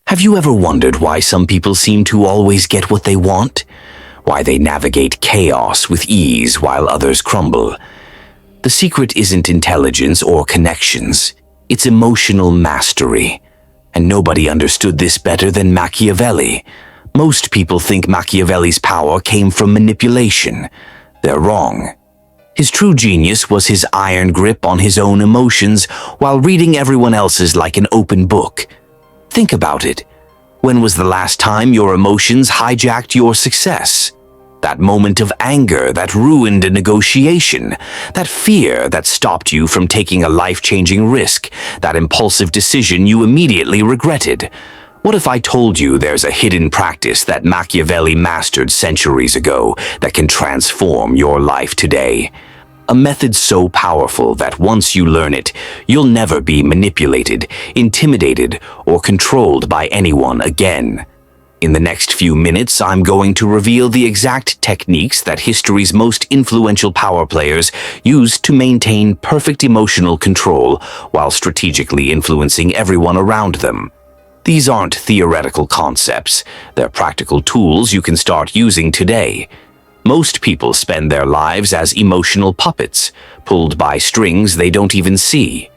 Have you ever wondered why some people seem to always get what they want? Why they navigate chaos with ease while others crumble? The secret isn't intelligence or connections. It's emotional mastery. And nobody understood this better than Machiavelli. Most people think Machiavelli's power came from manipulation. They're wrong. His true genius was his iron grip on his own emotions while reading everyone else's like an open book. Think about it. When was the last time your emotions hijacked your success? That moment of anger that ruined a negotiation, that fear that stopped you from taking a life-changing risk, that impulsive decision you immediately regretted. What if I told you there's a hidden practice that Machiavelli mastered centuries ago that can transform your life today? A method so powerful that once you learn it, you'll never be manipulated, intimidated, or controlled by anyone again. In the next few minutes, I'm going to reveal the exact techniques that history's most influential power players used to maintain perfect emotional control while strategically influencing everyone around them. These aren't theoretical concepts. They're practical tools you can start using today. Most people spend their lives as emotional puppets, pulled by strings they don't even see.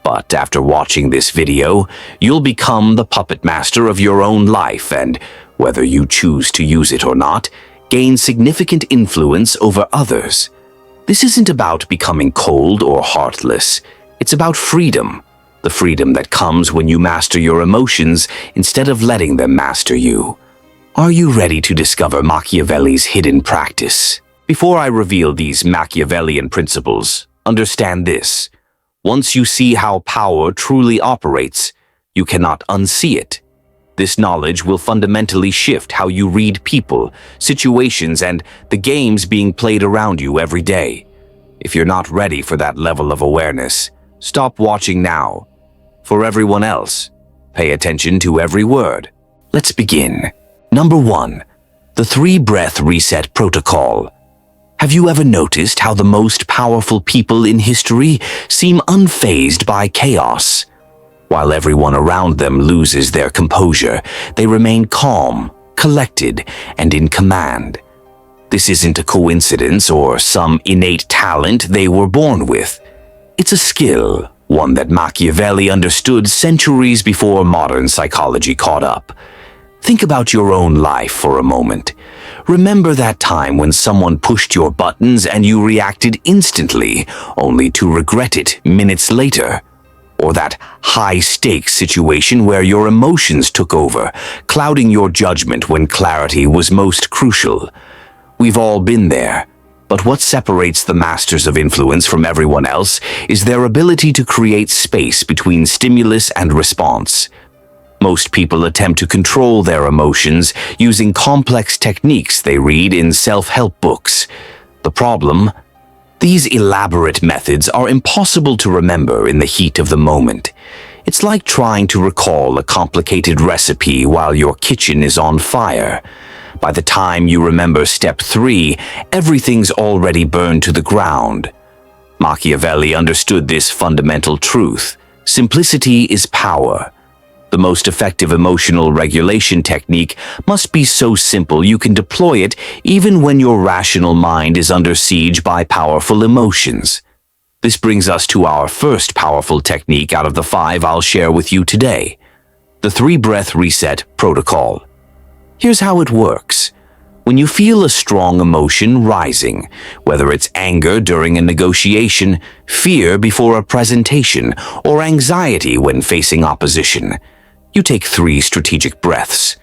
But after watching this video, you'll become the puppet master of your own life and, whether you choose to use it or not, gain significant influence over others. This isn't about becoming cold or heartless. It's about freedom. The freedom that comes when you master your emotions instead of letting them master you. Are you ready to discover Machiavelli's hidden practice? Before I reveal these Machiavellian principles, understand this. Once you see how power truly operates, you cannot unsee it. This knowledge will fundamentally shift how you read people, situations, and the games being played around you every day. If you're not ready for that level of awareness, stop watching now. For everyone else, pay attention to every word. Let's begin. Number 1. The 3-breath reset protocol. Have you ever noticed how the most powerful people in history seem unfazed by chaos? While everyone around them loses their composure, they remain calm, collected, and in command. This isn't a coincidence or some innate talent they were born with. It's a skill, one that Machiavelli understood centuries before modern psychology caught up. Think about your own life for a moment. Remember that time when someone pushed your buttons and you reacted instantly, only to regret it minutes later? Or that high-stakes situation where your emotions took over, clouding your judgment when clarity was most crucial? We've all been there. But what separates the masters of influence from everyone else is their ability to create space between stimulus and response. Most people attempt to control their emotions using complex techniques they read in self-help books. The problem? These elaborate methods are impossible to remember in the heat of the moment. It's like trying to recall a complicated recipe while your kitchen is on fire. By the time you remember step 3, everything's already burned to the ground. Machiavelli understood this fundamental truth. Simplicity is power. The most effective emotional regulation technique must be so simple you can deploy it even when your rational mind is under siege by powerful emotions. This brings us to our first powerful technique out of the 5 I'll share with you today. The 3-breath reset protocol. Here's how it works. When you feel a strong emotion rising, whether it's anger during a negotiation, fear before a presentation, or anxiety when facing opposition, you take 3 strategic breaths.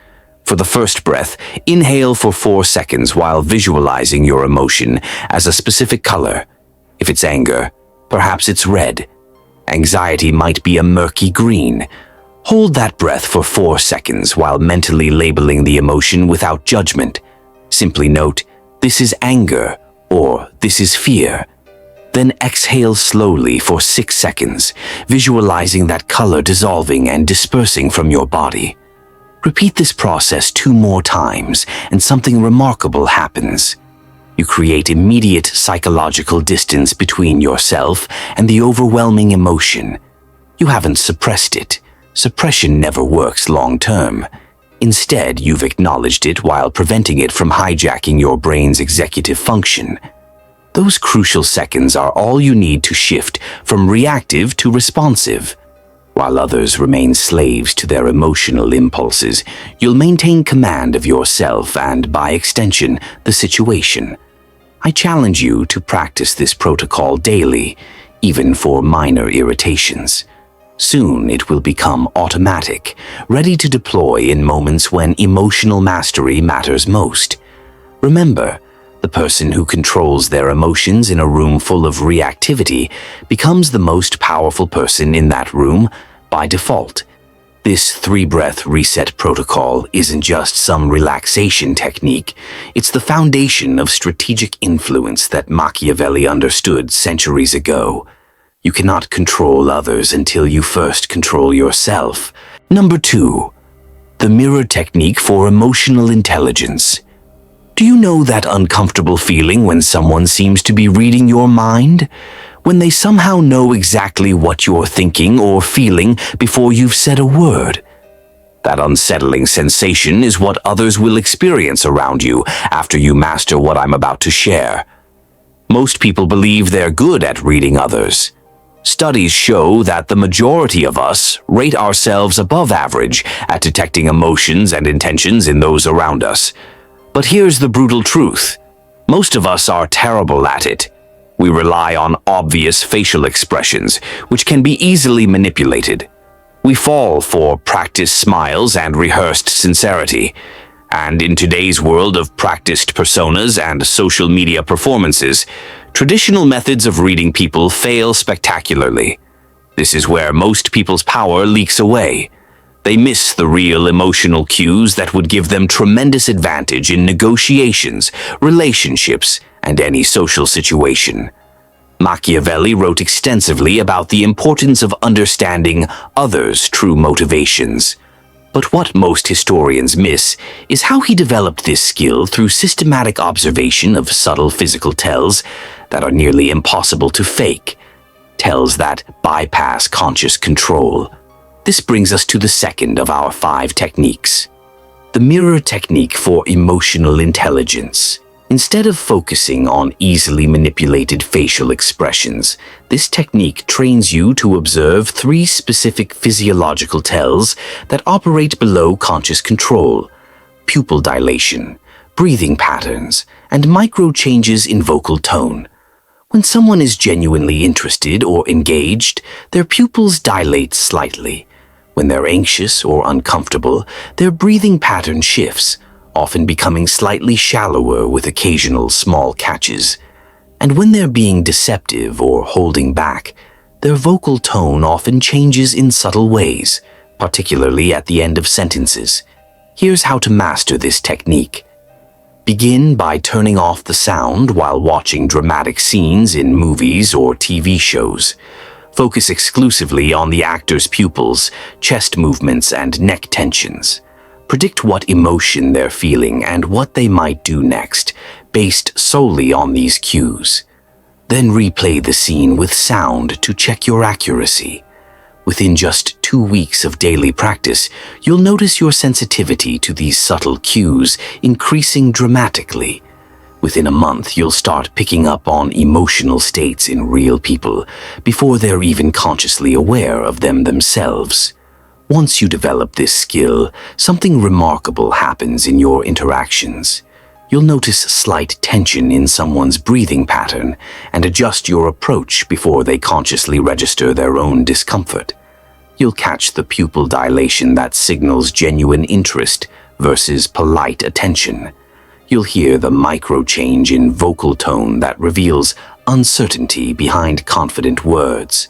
For the first breath, inhale for 4 seconds while visualizing your emotion as a specific color. If it's anger, perhaps it's red. Anxiety might be a murky green. Hold that breath for 4 seconds while mentally labeling the emotion without judgment. Simply note, this is anger or this is fear. Then exhale slowly for 6 seconds, visualizing that color dissolving and dispersing from your body. Repeat this process 2 more times, and something remarkable happens. You create immediate psychological distance between yourself and the overwhelming emotion. You haven't suppressed it. Suppression never works long-term. Instead, you've acknowledged it while preventing it from hijacking your brain's executive function. Those crucial seconds are all you need to shift from reactive to responsive. While others remain slaves to their emotional impulses, you'll maintain command of yourself and, by extension, the situation. I challenge you to practice this protocol daily, even for minor irritations. Soon it will become automatic, ready to deploy in moments when emotional mastery matters most. Remember, the person who controls their emotions in a room full of reactivity becomes the most powerful person in that room by default. This 3-breath reset protocol isn't just some relaxation technique, it's the foundation of strategic influence that Machiavelli understood centuries ago. You cannot control others until you first control yourself. Number 2. The mirror technique for emotional intelligence. Do you know that uncomfortable feeling when someone seems to be reading your mind? When they somehow know exactly what you're thinking or feeling before you've said a word? That unsettling sensation is what others will experience around you after you master what I'm about to share. Most people believe they're good at reading others. Studies show that the majority of us rate ourselves above average at detecting emotions and intentions in those around us. But here's the brutal truth. Most of us are terrible at it. We rely on obvious facial expressions, which can be easily manipulated. We fall for practiced smiles and rehearsed sincerity. And in today's world of practiced personas and social media performances, traditional methods of reading people fail spectacularly. This is where most people's power leaks away. They miss the real emotional cues that would give them tremendous advantage in negotiations, relationships, and any social situation. Machiavelli wrote extensively about the importance of understanding others' true motivations. But what most historians miss is how he developed this skill through systematic observation of subtle physical tells that are nearly impossible to fake, tells that bypass conscious control. This brings us to the second of our 5 techniques, the mirror technique for emotional intelligence. Instead of focusing on easily manipulated facial expressions, this technique trains you to observe 3 specific physiological tells that operate below conscious control: pupil dilation, breathing patterns, and micro changes in vocal tone. When someone is genuinely interested or engaged, their pupils dilate slightly. When they're anxious or uncomfortable, their breathing pattern shifts, often becoming slightly shallower with occasional small catches. And when they're being deceptive or holding back, their vocal tone often changes in subtle ways, particularly at the end of sentences. Here's how to master this technique. Begin by turning off the sound while watching dramatic scenes in movies or TV shows. Focus exclusively on the actor's pupils, chest movements, and neck tensions. Predict what emotion they're feeling and what they might do next, based solely on these cues. Then replay the scene with sound to check your accuracy. Within just 2 weeks of daily practice, you'll notice your sensitivity to these subtle cues increasing dramatically. Within a month, you'll start picking up on emotional states in real people before they're even consciously aware of them themselves. Once you develop this skill, something remarkable happens in your interactions. You'll notice slight tension in someone's breathing pattern and adjust your approach before they consciously register their own discomfort. You'll catch the pupil dilation that signals genuine interest versus polite attention. You'll hear the micro change in vocal tone that reveals uncertainty behind confident words.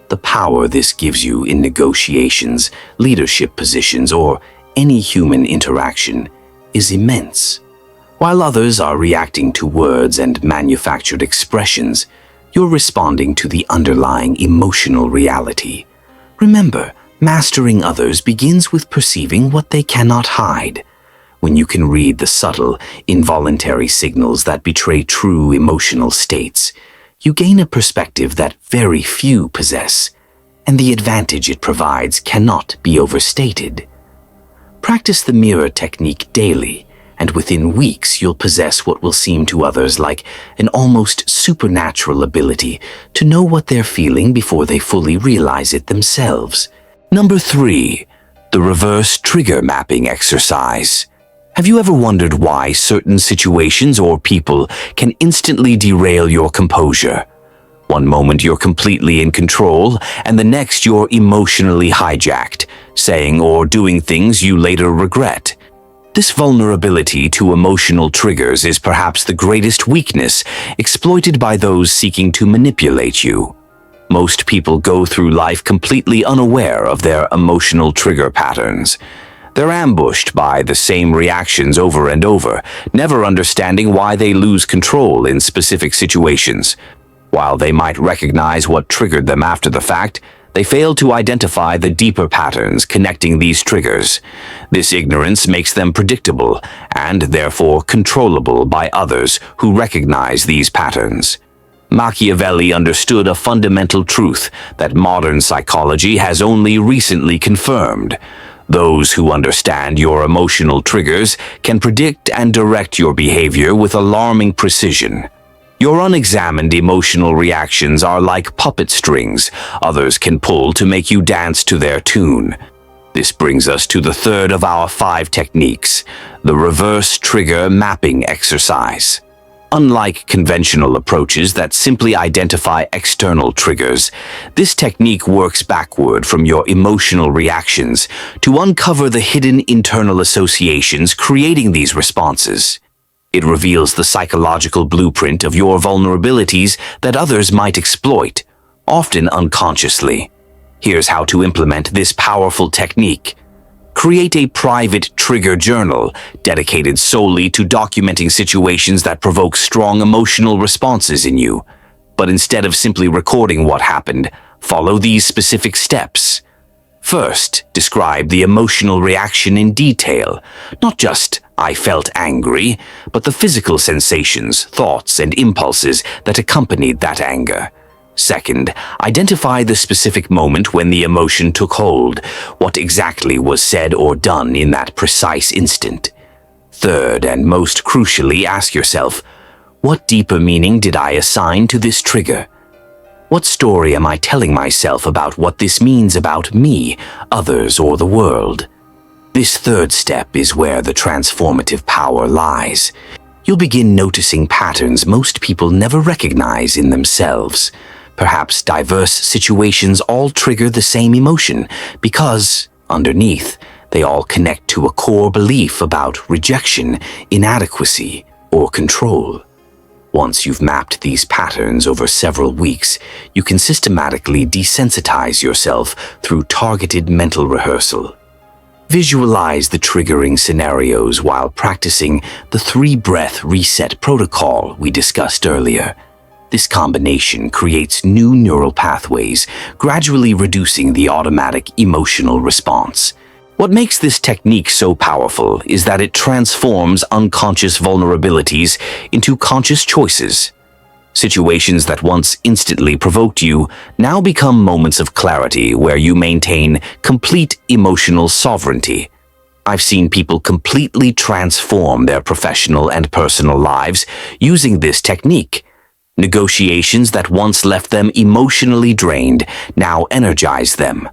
The power this gives you in negotiations, leadership positions, or any human interaction is immense. While others are reacting to words and manufactured expressions, you're responding to the underlying emotional reality. Remember, mastering others begins with perceiving what they cannot hide. When you can read the subtle, involuntary signals that betray true emotional states, you gain a perspective that very few possess. and the advantage it provides cannot be overstated. Practice the mirror technique daily, and within weeks you'll possess what will seem to others like an almost supernatural ability to know what they're feeling before they fully realize it themselves. Number 3. The reverse trigger mapping exercise. Have you ever wondered why certain situations or people can instantly derail your composure? One moment you're completely in control, and the next you're emotionally hijacked, saying or doing things you later regret. This vulnerability to emotional triggers is perhaps the greatest weakness exploited by those seeking to manipulate you. Most people go through life completely unaware of their emotional trigger patterns. They're ambushed by the same reactions over and over, never understanding why they lose control in specific situations. While they might recognize what triggered them after the fact, they fail to identify the deeper patterns connecting these triggers. This ignorance makes them predictable and therefore controllable by others who recognize these patterns. Machiavelli understood a fundamental truth that modern psychology has only recently confirmed. Those who understand your emotional triggers can predict and direct your behavior with alarming precision. Your unexamined emotional reactions are like puppet strings others can pull to make you dance to their tune. This brings us to the third of our 5 techniques, the reverse trigger mapping exercise. Unlike conventional approaches that simply identify external triggers, this technique works backward from your emotional reactions to uncover the hidden internal associations creating these responses. It reveals the psychological blueprint of your vulnerabilities that others might exploit, often unconsciously. Here's how to implement this powerful technique. Create a private trigger journal dedicated solely to documenting situations that provoke strong emotional responses in you. But instead of simply recording what happened, follow these specific steps. First, describe the emotional reaction in detail, not just "I felt angry," but the physical sensations, thoughts, and impulses that accompanied that anger. Second, identify the specific moment when the emotion took hold, what exactly was said or done in that precise instant. Third, and most crucially, ask yourself, what deeper meaning did I assign to this trigger? What story am I telling myself about what this means about me, others, or the world? This third step is where the transformative power lies. You'll begin noticing patterns most people never recognize in themselves. Perhaps diverse situations all trigger the same emotion because, underneath, they all connect to a core belief about rejection, inadequacy, or control. Once you've mapped these patterns over several weeks, you can systematically desensitize yourself through targeted mental rehearsal. Visualize the triggering scenarios while practicing the 3-breath reset protocol we discussed earlier. This combination creates new neural pathways, gradually reducing the automatic emotional response. What makes this technique so powerful is that it transforms unconscious vulnerabilities into conscious choices. Situations that once instantly provoked you now become moments of clarity where you maintain complete emotional sovereignty. I've seen people completely transform their professional and personal lives using this technique. Negotiations that once left them emotionally drained now energize them.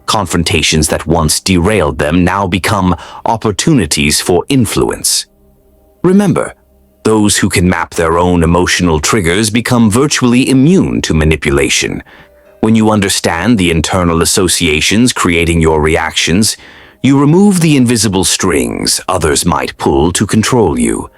Confrontations that once derailed them now become opportunities for influence. Remember, those who can map their own emotional triggers become virtually immune to manipulation. When you understand the internal associations creating your reactions, you remove the invisible strings others might pull to control you.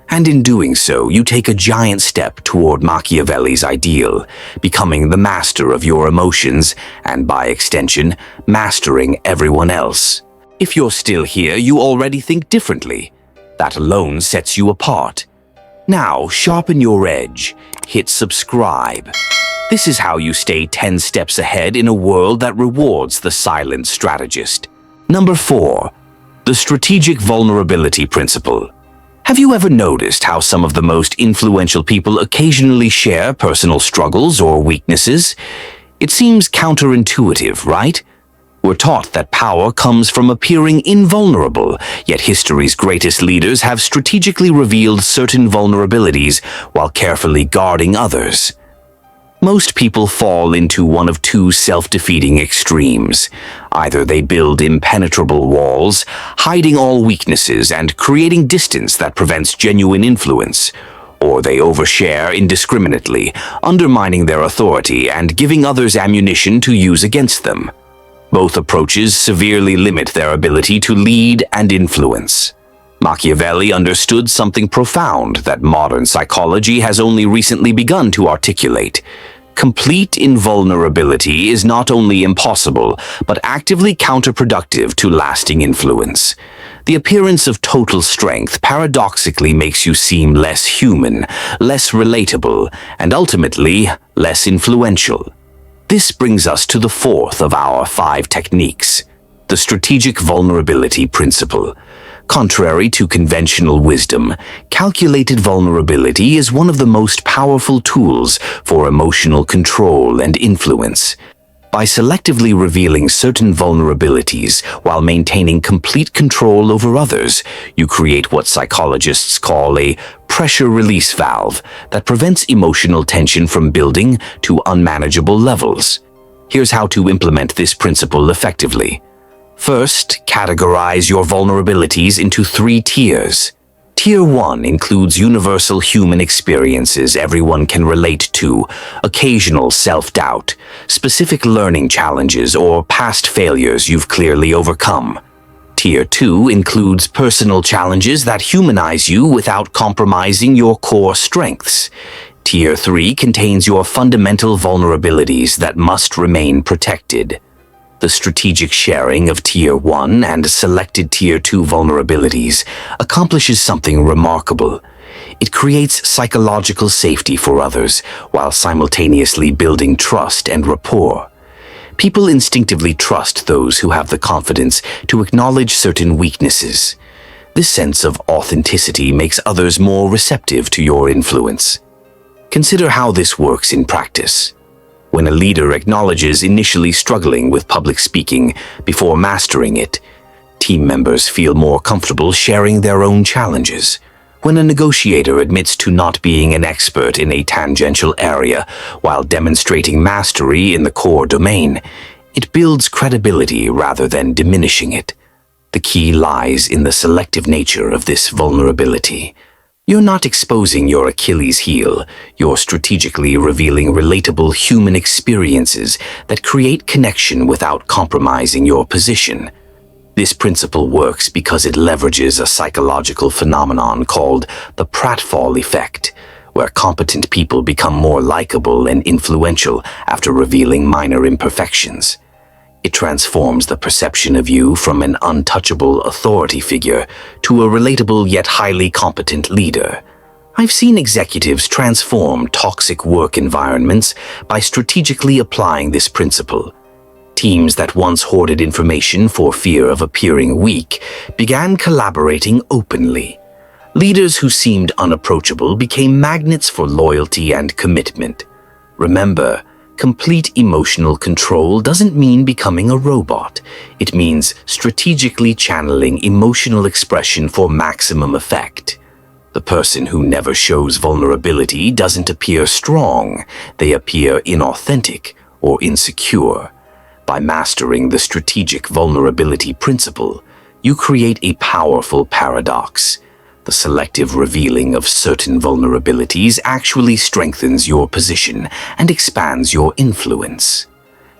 And in doing so, you take a giant step toward Machiavelli's ideal, becoming the master of your emotions and, by extension, mastering everyone else. If you're still here, you already think differently. That alone sets you apart. Now, sharpen your edge. Hit subscribe. This is how you stay 10 steps ahead in a world that rewards the silent strategist. Number 4. The strategic vulnerability principle. Have you ever noticed how some of the most influential people occasionally share personal struggles or weaknesses? It seems counterintuitive, right? We're taught that power comes from appearing invulnerable, yet history's greatest leaders have strategically revealed certain vulnerabilities while carefully guarding others. Most people fall into one of two self-defeating extremes. Either they build impenetrable walls, hiding all weaknesses and creating distance that prevents genuine influence, or they overshare indiscriminately, undermining their authority and giving others ammunition to use against them. Both approaches severely limit their ability to lead and influence. Machiavelli understood something profound that modern psychology has only recently begun to articulate. Complete invulnerability is not only impossible, but actively counterproductive to lasting influence. The appearance of total strength paradoxically makes you seem less human, less relatable, and ultimately less influential. This brings us to the fourth of our 5 techniques, the strategic vulnerability principle. Contrary to conventional wisdom, calculated vulnerability is one of the most powerful tools for emotional control and influence. By selectively revealing certain vulnerabilities while maintaining complete control over others, you create what psychologists call a pressure release valve that prevents emotional tension from building to unmanageable levels. Here's how to implement this principle effectively. First, categorize your vulnerabilities into 3 tiers. Tier 1 includes universal human experiences everyone can relate to, occasional self-doubt, specific learning challenges, or past failures you've clearly overcome. Tier 2 includes personal challenges that humanize you without compromising your core strengths. Tier 3 contains your fundamental vulnerabilities that must remain protected. The strategic sharing of Tier 1 and selected Tier 2 vulnerabilities accomplishes something remarkable. It creates psychological safety for others while simultaneously building trust and rapport. People instinctively trust those who have the confidence to acknowledge certain weaknesses. This sense of authenticity makes others more receptive to your influence. Consider how this works in practice. When a leader acknowledges initially struggling with public speaking before mastering it, team members feel more comfortable sharing their own challenges. When a negotiator admits to not being an expert in a tangential area while demonstrating mastery in the core domain, it builds credibility rather than diminishing it. The key lies in the selective nature of this vulnerability. You're not exposing your Achilles heel, you're strategically revealing relatable human experiences that create connection without compromising your position. This principle works because it leverages a psychological phenomenon called the pratfall effect, where competent people become more likable and influential after revealing minor imperfections. It transforms the perception of you from an untouchable authority figure to a relatable yet highly competent leader. I've seen executives transform toxic work environments by strategically applying this principle. Teams that once hoarded information for fear of appearing weak began collaborating openly. Leaders who seemed unapproachable became magnets for loyalty and commitment. Remember, complete emotional control doesn't mean becoming a robot. It means strategically channeling emotional expression for maximum effect. The person who never shows vulnerability doesn't appear strong. They appear inauthentic or insecure. By mastering the strategic vulnerability principle, you create a powerful paradox. The selective revealing of certain vulnerabilities actually strengthens your position and expands your influence.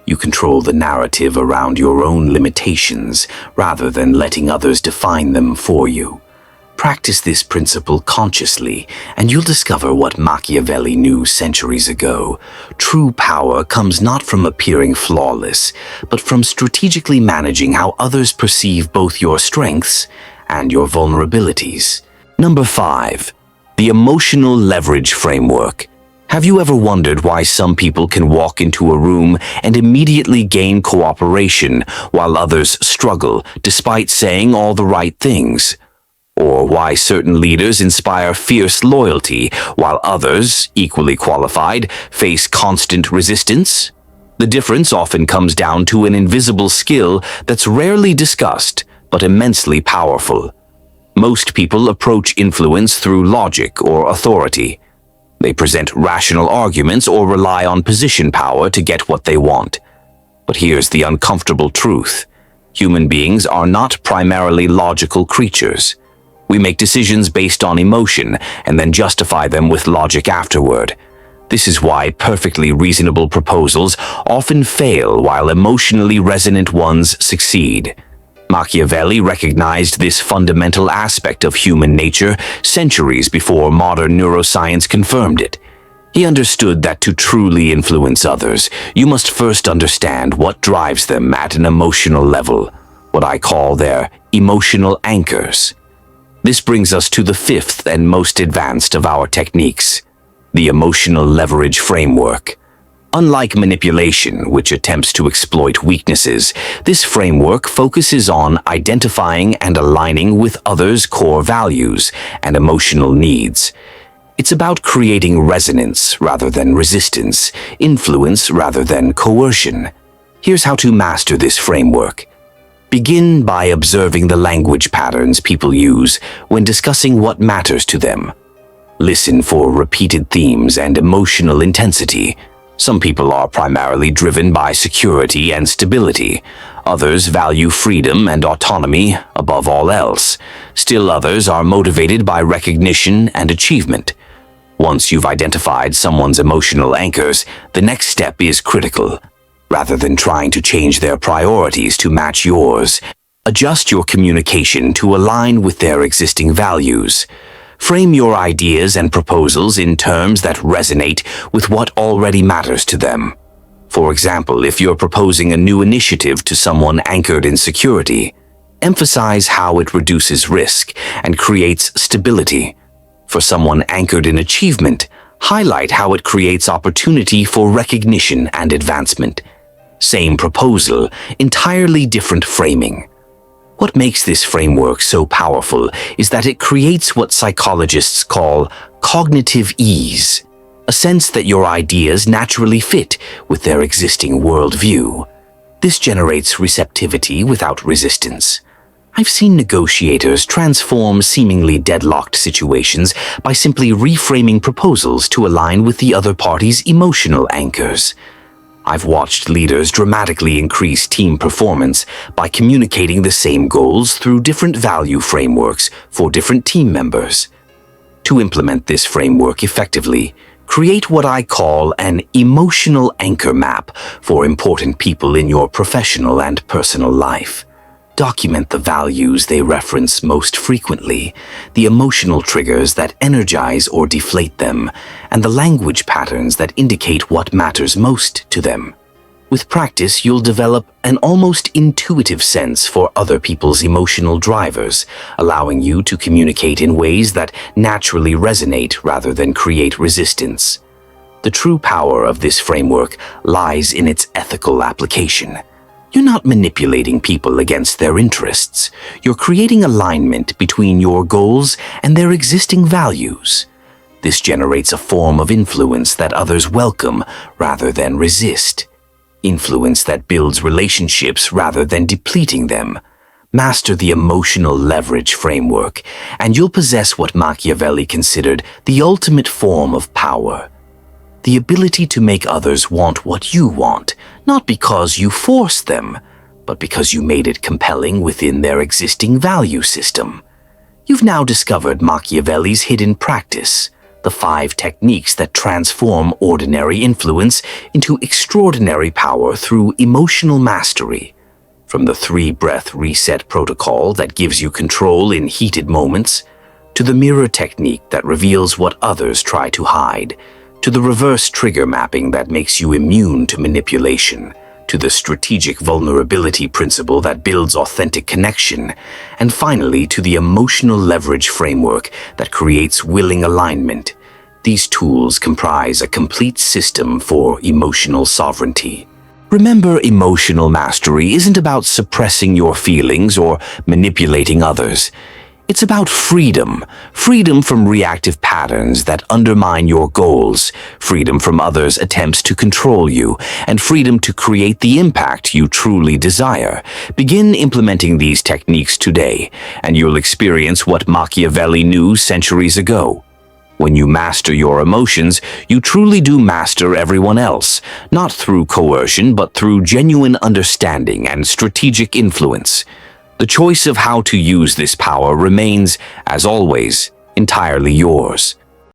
You control the narrative around your own limitations rather than letting others define them for you. Practice this principle consciously, and you'll discover what Machiavelli knew centuries ago. True power comes not from appearing flawless, but from strategically managing how others perceive both your strengths and your vulnerabilities. Number 5. The emotional leverage framework. Have you ever wondered why some people can walk into a room and immediately gain cooperation while others struggle despite saying all the right things? Or why certain leaders inspire fierce loyalty while others, equally qualified, face constant resistance? The difference often comes down to an invisible skill that's rarely discussed, but immensely powerful. Most people approach influence through logic or authority. They present rational arguments or rely on position power to get what they want. But here's the uncomfortable truth. Human beings are not primarily logical creatures. We make decisions based on emotion and then justify them with logic afterward. This is why perfectly reasonable proposals often fail while emotionally resonant ones succeed. Machiavelli recognized this fundamental aspect of human nature centuries before modern neuroscience confirmed it. He understood that to truly influence others, you must first understand what drives them at an emotional level, what I call their emotional anchors. This brings us to the fifth and most advanced of our techniques, the emotional leverage framework. Unlike manipulation, which attempts to exploit weaknesses, this framework focuses on identifying and aligning with others' core values and emotional needs. It's about creating resonance rather than resistance, influence rather than coercion. Here's how to master this framework. Begin by observing the language patterns people use when discussing what matters to them. Listen for repeated themes and emotional intensity. Some people are primarily driven by security and stability. Others value freedom and autonomy above all else. Still others are motivated by recognition and achievement. Once you've identified someone's emotional anchors, the next step is critical. Rather than trying to change their priorities to match yours, adjust your communication to align with their existing values. Frame your ideas and proposals in terms that resonate with what already matters to them. For example, if you're proposing a new initiative to someone anchored in security, emphasize how it reduces risk and creates stability. For someone anchored in achievement, highlight how it creates opportunity for recognition and advancement. Same proposal, entirely different framing. What makes this framework so powerful is that it creates what psychologists call cognitive ease, a sense that your ideas naturally fit with their existing worldview. This generates receptivity without resistance. I've seen negotiators transform seemingly deadlocked situations by simply reframing proposals to align with the other party's emotional anchors. I've watched leaders dramatically increase team performance by communicating the same goals through different value frameworks for different team members. To implement this framework effectively, create what I call an emotional anchor map for important people in your professional and personal life. Document the values they reference most frequently, the emotional triggers that energize or deflate them, and the language patterns that indicate what matters most to them. With practice, you'll develop an almost intuitive sense for other people's emotional drivers, allowing you to communicate in ways that naturally resonate rather than create resistance. The true power of this framework lies in its ethical application. You're not manipulating people against their interests. You're creating alignment between your goals and their existing values. This generates a form of influence that others welcome rather than resist. Influence that builds relationships rather than depleting them. Master the emotional leverage framework, and you'll possess what Machiavelli considered the ultimate form of power. The ability to make others want what you want, not because you forced them, but because you made it compelling within their existing value system. You've now discovered Machiavelli's hidden practice, the 5 techniques that transform ordinary influence into extraordinary power through emotional mastery. From the 3-breath reset protocol that gives you control in heated moments, to the mirror technique that reveals what others try to hide, to the reverse trigger mapping that makes you immune to manipulation, to the strategic vulnerability principle that builds authentic connection, and finally to the emotional leverage framework that creates willing alignment. These tools comprise a complete system for emotional sovereignty. Remember, emotional mastery isn't about suppressing your feelings or manipulating others. It's about freedom. Freedom from reactive patterns that undermine your goals, freedom from others' attempts to control you, and freedom to create the impact you truly desire. Begin implementing these techniques today, and you'll experience what Machiavelli knew centuries ago. When you master your emotions, you truly do master everyone else, not through coercion, but through genuine understanding and strategic influence. The choice of how to use this power remains, as always, entirely yours.